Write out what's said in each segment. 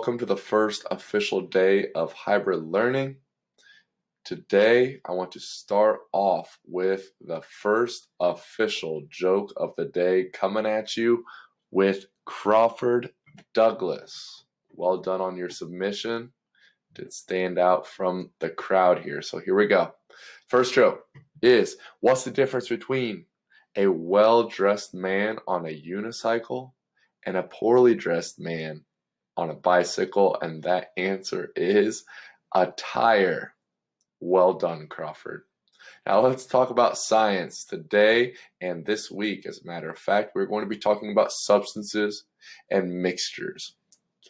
welcome to the first official day of hybrid learning. Today, I want to start off with the first official joke of the day coming at you with Crawford Douglas. Well done on your submission. Did stand out from the crowd here. So here we go. First joke is, what's the difference between a well-dressed man on a unicycle and a poorly dressed man on a bicycle? And that answer is a tire. Well done, Crawford. Now let's talk about science today and this week. As a matter of fact, we're going to be talking about substances and mixtures.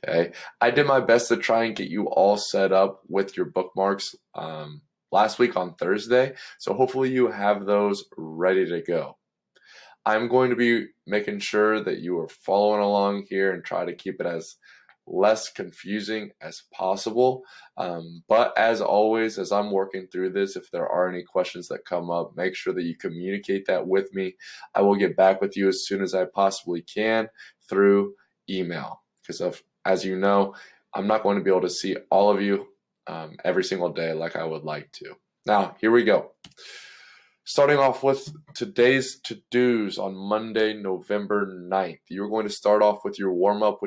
Okay, I did my best to try and get you all set up with your bookmarks last week on Thursday, so hopefully you have those ready to go. I'm going to be making sure that you are following along here and try to keep it as less confusing as possible. But as always, as I'm working through this, if there are any questions that come up, make sure that you communicate that with me. I will get back with you as soon as I possibly can through email, because as you know, I'm not going to be able to see all of you every single day like I would like to. Now, here we go. Starting off with today's to-dos on Monday, November 9th. You're going to start off with your warm-up,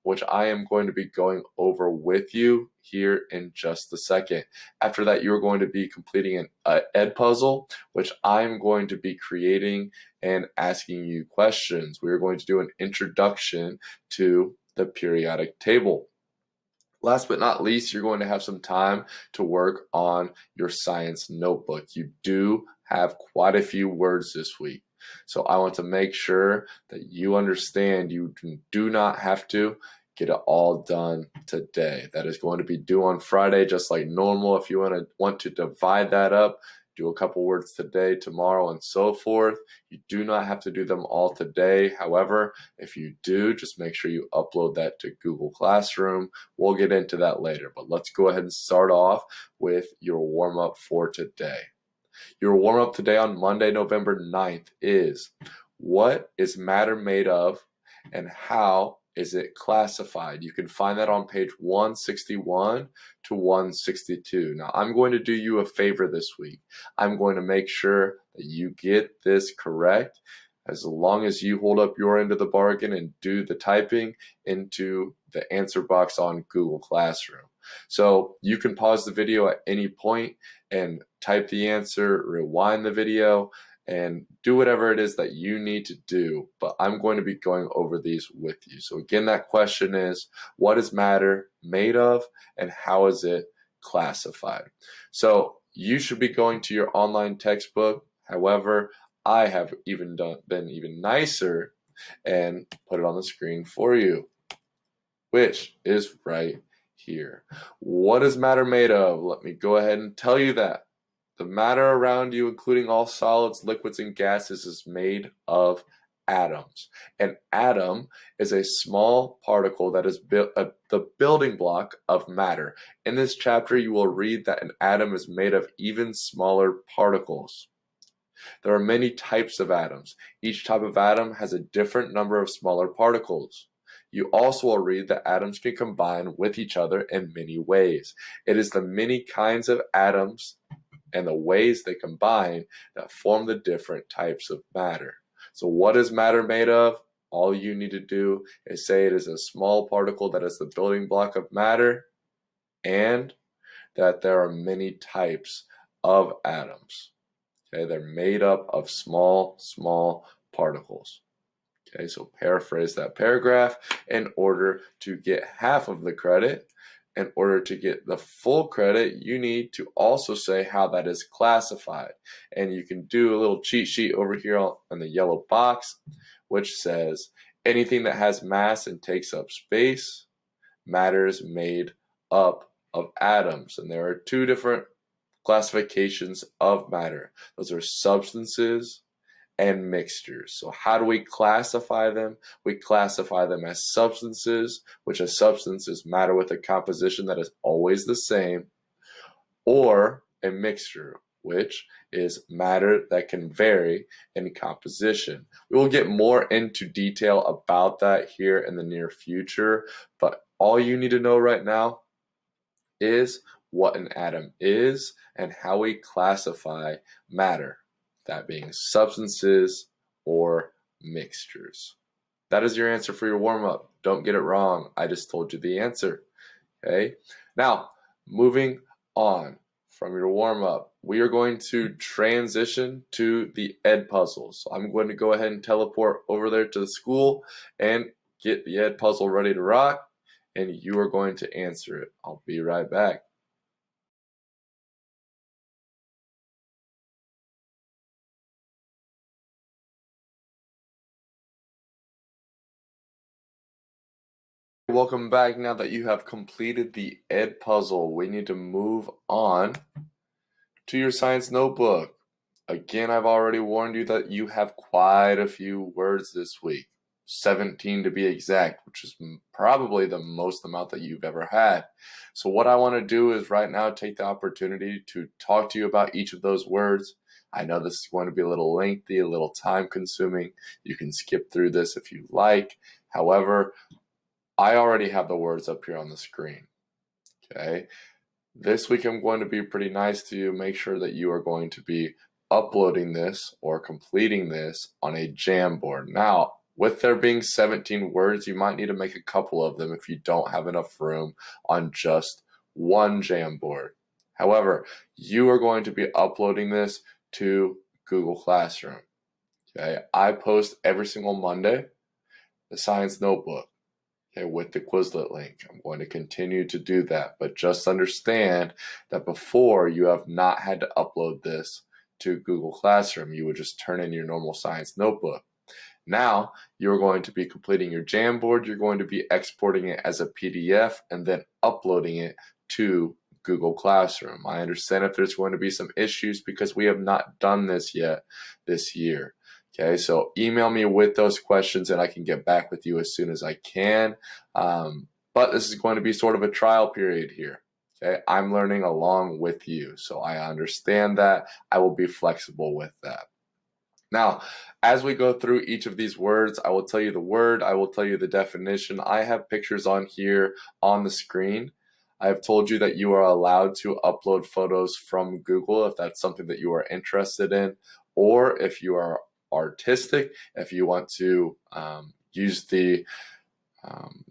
which I am going to be going over with you here in just a second. After that, you're going to be completing an ed puzzle, which I'm going to be creating and asking you questions. We're going to do an introduction to the periodic table. Last but not least, you're going to have some time to work on your science notebook. You do have quite a few words this week, so I want to make sure that you understand you do not have to get it all done today. That is going to be due on Friday, just like normal. If you want to divide that up, do a couple words today, tomorrow, and so forth. You do not have to do them all today. However, if you do, just make sure you upload that to Google Classroom. We'll get into that later, but let's go ahead and start off with your warm-up for today. Your warm-up today on Monday, November 9th is, what is matter made of and how is it classified? You can find that on page 161 to 162. Now, I'm going to do you a favor this week. I'm going to make sure that you get this correct, as long as you hold up your end of the bargain and do the typing into the answer box on Google Classroom. So you can pause the video at any point and type the answer, rewind the video, and do whatever it is that you need to do, but I'm going to be going over these with you. So again, that question is, what is matter made of and how is it classified? So you should be going to your online textbook. However, I have been even nicer and put it on the screen for you, which is right here. What is matter made of? Let me go ahead and tell you that. The matter around you, including all solids, liquids, and gases, is made of atoms. An atom is a small particle that is the building block of matter. In this chapter, you will read that an atom is made of even smaller particles. There are many types of atoms. Each type of atom has a different number of smaller particles. You also will read that atoms can combine with each other in many ways. It is the many kinds of atoms and the ways they combine that form the different types of matter. So what is matter made of? All you need to do is say it is a small particle that is the building block of matter, and that there are many types of atoms. Okay, they're made up of small particles. Okay, so paraphrase that paragraph. In order to get half of the credit, in order to get the full credit, you need to also say how that is classified. And you can do a little cheat sheet over here on the yellow box, which says anything that has mass and takes up space, matter is made up of atoms. And there are two different classifications of matter. Those are substances and mixtures. So how do we classify them? We classify them as substances, which a substance is matter with a composition that is always the same, or a mixture, which is matter that can vary in composition. We will get more into detail about that here in the near future, but All you need to know right now is what an atom is and how we classify matter, that being substances or mixtures. That is your answer for your warm-up. Don't get it wrong. I just told you the answer. Okay? Now, moving on from your warm-up, we are going to transition to the Edpuzzle. So I'm going to go ahead and teleport over there to the school and get the Edpuzzle ready to rock, and you are going to answer it. I'll be right back. Welcome back. Now that you have completed the Edpuzzle, we need to move on to your science notebook. Again, I've already warned you that you have quite a few words this week, 17 to be exact, which is probably the most amount that you've ever had. So what I want to do is right now take the opportunity to talk to you about each of those words. I know this is going to be a little lengthy, a little time consuming. You can skip through this if you like. However, I already have the words up here on the screen. Okay. This week I'm going to be pretty nice to you. Make sure that you are going to be uploading this or completing this on a Jamboard. Now, with there being 17 words, you might need to make a couple of them if you don't have enough room on just one Jamboard. However, you are going to be uploading this to Google Classroom. Okay, I post every single Monday the science notebook. Okay, with the Quizlet link. I'm going to continue to do that, but just understand that before you have not had to upload this to Google Classroom. You would just turn in your normal science notebook. Now you're going to be completing your Jamboard. You're going to be exporting it as a PDF and then uploading it to Google Classroom. I understand if there's going to be some issues because we have not done this yet this year. Okay, so email me with those questions and I can get back with you as soon as I can. But this is going to be sort of a trial period here. Okay, I'm learning along with you, so I understand that. I will be flexible with that. Now, as we go through each of these words, I will tell you the word, I will tell you the definition. I have pictures on here on the screen. I have told you that you are allowed to upload photos from Google if that's something that you are interested in, or if you are artistic, if you want to use the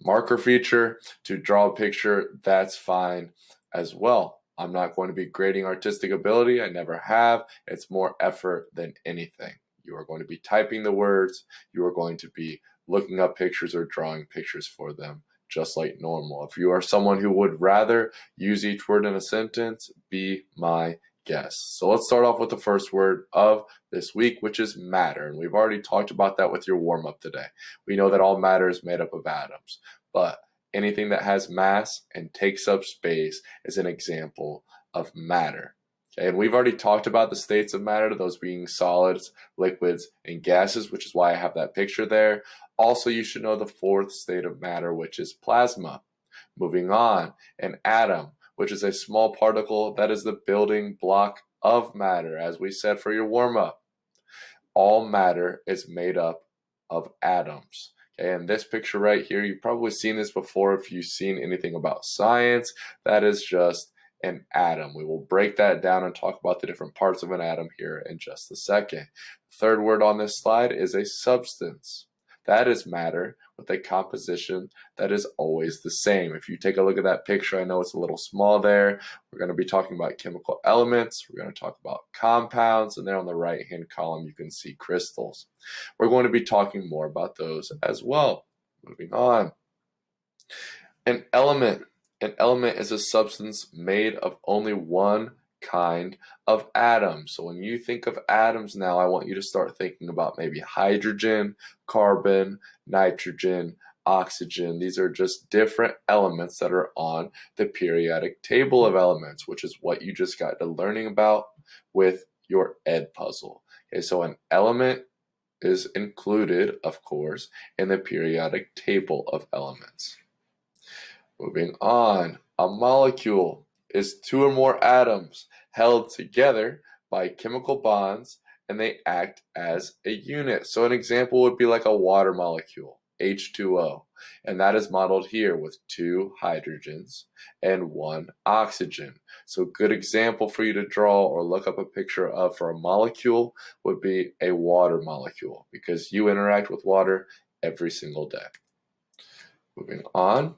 marker feature to draw a picture, that's fine as well. I'm not going to be grading artistic ability. I never have. It's more effort than anything. You are going to be typing the words. You are going to be looking up pictures or drawing pictures for them, just like normal. If you are someone who would rather use each word in a sentence, be my guest. So let's start off with the first word of this week, which is matter. And we've already talked about that with your warm-up today. We know that all matter is made up of atoms, but anything that has mass and takes up space is an example of matter. Okay, and we've already talked about the states of matter, those being solids, liquids, and gases, which is why I have that picture there. Also, you should know the fourth state of matter, which is plasma. Moving on, an atom, which is a small particle that is the building block of matter, as we said for your warm-up. All matter is made up of atoms. Okay, and this picture right here, you've probably seen this before if you've seen anything about science. That is just an atom. We will break that down and talk about the different parts of an atom here in just a second. Third word on this slide is a substance. That is matter with a composition that is always the same. If you take a look at that picture, I know it's a little small there. We're going to be talking about chemical elements. We're going to talk about compounds. And there on the right-hand column, you can see crystals. We're going to be talking more about those as well. Moving on. An element. An element is a substance made of only one kind of atom. So when you think of atoms now, I want you to start thinking about maybe hydrogen, carbon, nitrogen, oxygen. These are just different elements that are on the periodic table of elements, which is what you just got to learning about with your Edpuzzle. Okay, so an element is included, of course, in the periodic table of elements. Moving on, a molecule is two or more atoms held together by chemical bonds and they act as a unit. So an example would be like a water molecule. H2O. And that is modeled here with 2 hydrogens and 1 oxygen. So a good example for you to draw or look up a picture of for a molecule would be a water molecule, because you interact with water every single day. Moving on.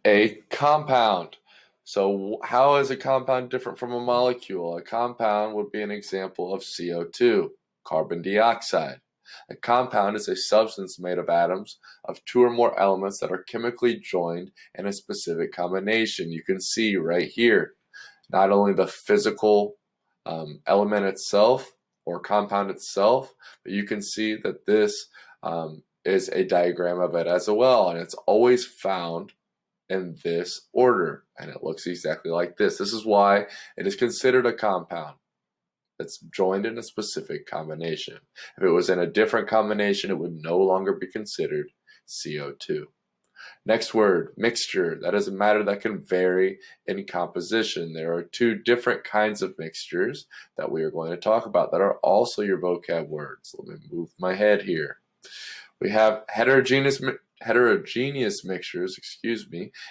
A compound. So how is a compound different from a molecule? A compound would be an example of CO2, carbon dioxide. A compound is a substance made of atoms of 2 or more elements that are chemically joined in a specific combination. You can see right here, not only the physical element itself or compound itself, but you can see that this is a diagram of it as well, and it's always found in this order, and it looks exactly like this. This is why it is considered a compound that's joined in a specific combination. If it was in a different combination, it would no longer be considered CO2. Next word, mixture. That is a matter that can vary in composition. There are 2 different kinds of mixtures that we are going to talk about that are also your vocab words. Let me move my head here. We have heterogeneous mixtures,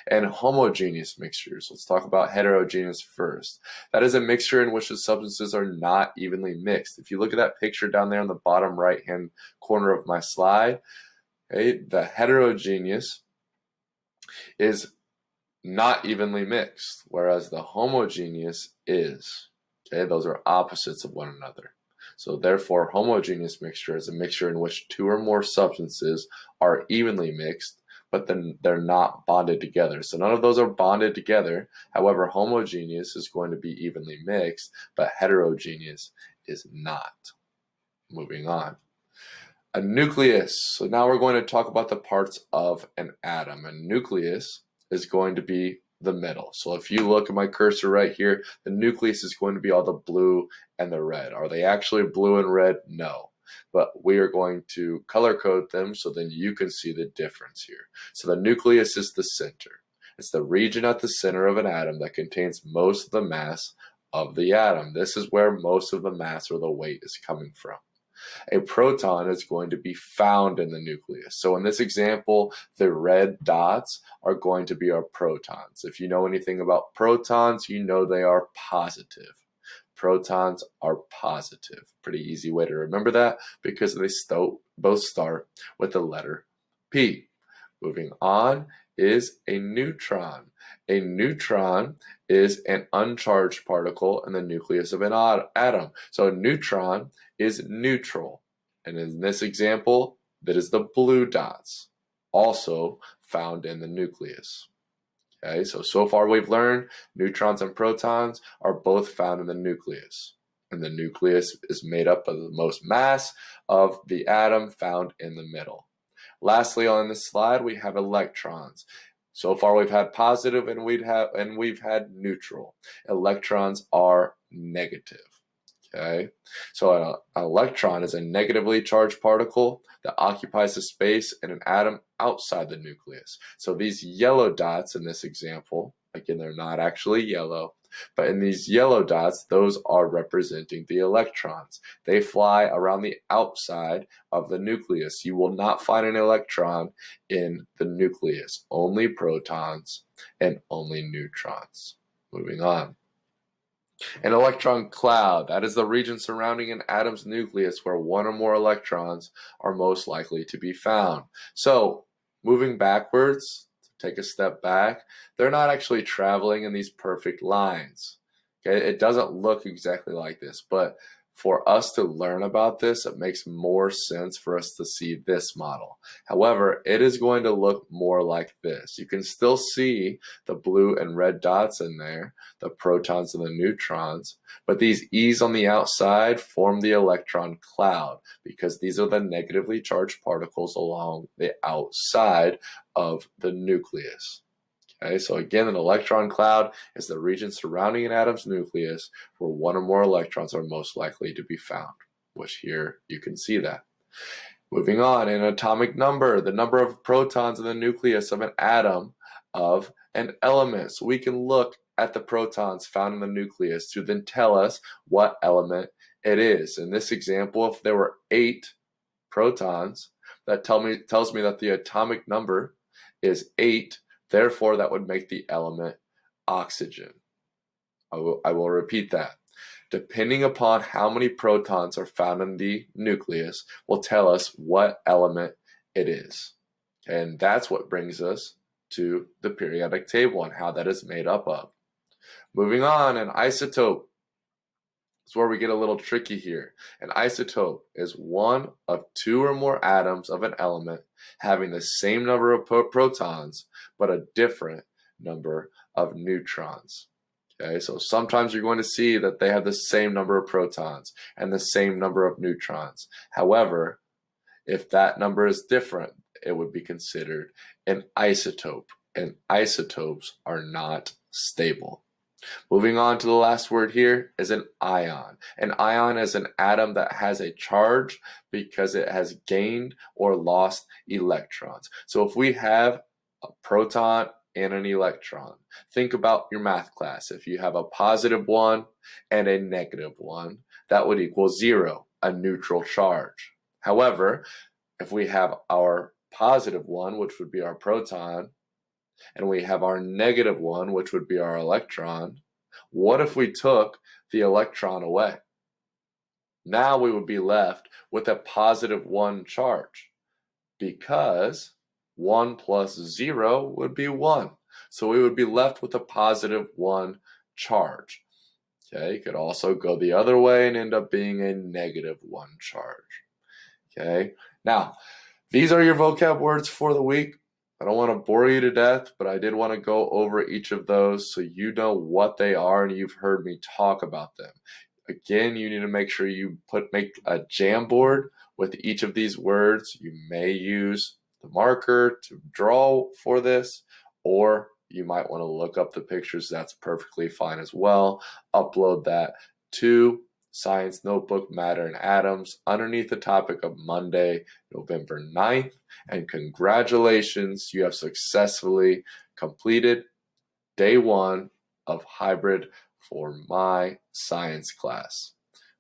and homogeneous mixtures. Let's talk about heterogeneous first. That is a mixture in which the substances are not evenly mixed. If you look at that picture down there on the bottom right-hand corner of my slide, okay, the heterogeneous is not evenly mixed, whereas the homogeneous is. Okay, those are opposites of one another. So therefore, homogeneous mixture is a mixture in which 2 or more substances are evenly mixed, but then they're not bonded together. So none of those are bonded together. However, homogeneous is going to be evenly mixed, but heterogeneous is not. Moving on. A nucleus. So now we're going to talk about the parts of an atom. A nucleus is going to be the middle. So if you look at my cursor right here, the nucleus is going to be all the blue and the red. Are they actually blue and red? No. But we are going to color code them so then you can see the difference here. So the nucleus is the center. It's the region at the center of an atom that contains most of the mass of the atom. This is where most of the mass or the weight is coming from. A proton is going to be found in the nucleus. So in this example, the red dots are going to be our protons. If you know anything about protons, you know they are positive. Protons are positive. Pretty easy way to remember that because they both start with the letter P. Moving on is a neutron. A neutron is an uncharged particle in the nucleus of an atom. So a neutron is neutral. And in this example, that is the blue dots, also found in the nucleus. Okay, so far we've learned neutrons and protons are both found in the nucleus. And the nucleus is made up of the most mass of the atom found in the middle. Lastly, on this slide, we have electrons. So far, we've had positive and we've had neutral. Electrons are negative. Okay, so an electron is a negatively charged particle that occupies a space in an atom outside the nucleus. So these yellow dots in this example, again, they're not actually yellow, but in these yellow dots, those are representing the electrons. They fly around the outside of the nucleus. You will not find an electron in the nucleus, only protons and only neutrons. Moving on. An electron cloud, that is the region surrounding an atom's nucleus where 1 or more electrons are most likely to be found. So, moving backwards, take a step back, they're not actually traveling in these perfect lines. Okay, it doesn't look exactly like this, but for us to learn about this, it makes more sense for us to see this model. However, it is going to look more like this. You can still see the blue and red dots in there, the protons and the neutrons, but these E's on the outside form the electron cloud because these are the negatively charged particles along the outside of the nucleus. Okay, so again, an electron cloud is the region surrounding an atom's nucleus where 1 or more electrons are most likely to be found, which here you can see that. Moving on, an atomic number, the number of protons in the nucleus of an atom of an element. So we can look at the protons found in the nucleus to then tell us what element it is. In this example, if there were 8 protons, that tells me that the atomic number is 8. Therefore, that would make the element oxygen. I will repeat that. Depending upon how many protons are found in the nucleus will tell us what element it is. And that's what brings us to the periodic table and how that is made up of. Moving on, an isotope is where we get a little tricky here. An isotope is one of 2 or more atoms of an element having the same number of protons but a different number of neutrons. Okay, so sometimes you're going to see that they have the same number of protons and the same number of neutrons. However, if that number is different, it would be considered an isotope, and isotopes are not stable. Moving on to the last word here is an ion. An ion is an atom that has a charge because it has gained or lost electrons. So if we have a proton and an electron, think about your math class. If you have a positive 1 and a negative 1, that would equal 0, a neutral charge. However, if we have our positive 1, which would be our proton, and we have our negative 1, which would be our electron, what if we took the electron away? Now we would be left with a positive 1 charge, because 1 plus 0 would be 1. So we would be left with a positive 1 charge. Okay, you could also go the other way and end up being a negative 1 charge. Okay, now these are your vocab words for the week. I don't want to bore you to death, but I did want to go over each of those so you know what they are and you've heard me talk about them. Again, you need to make sure you make a Jamboard with each of these words. You may use the marker to draw for this, or you might want to look up the pictures. That's perfectly fine as well. Upload that to Science Notebook, Matter and Atoms underneath the topic of Monday, November 9th. And congratulations, you have successfully completed day 1 of hybrid for my science class.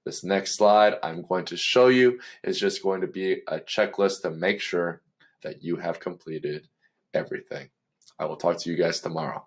This next slide I'm going to show you is just going to be a checklist to make sure that you have completed everything. I will talk to you guys tomorrow.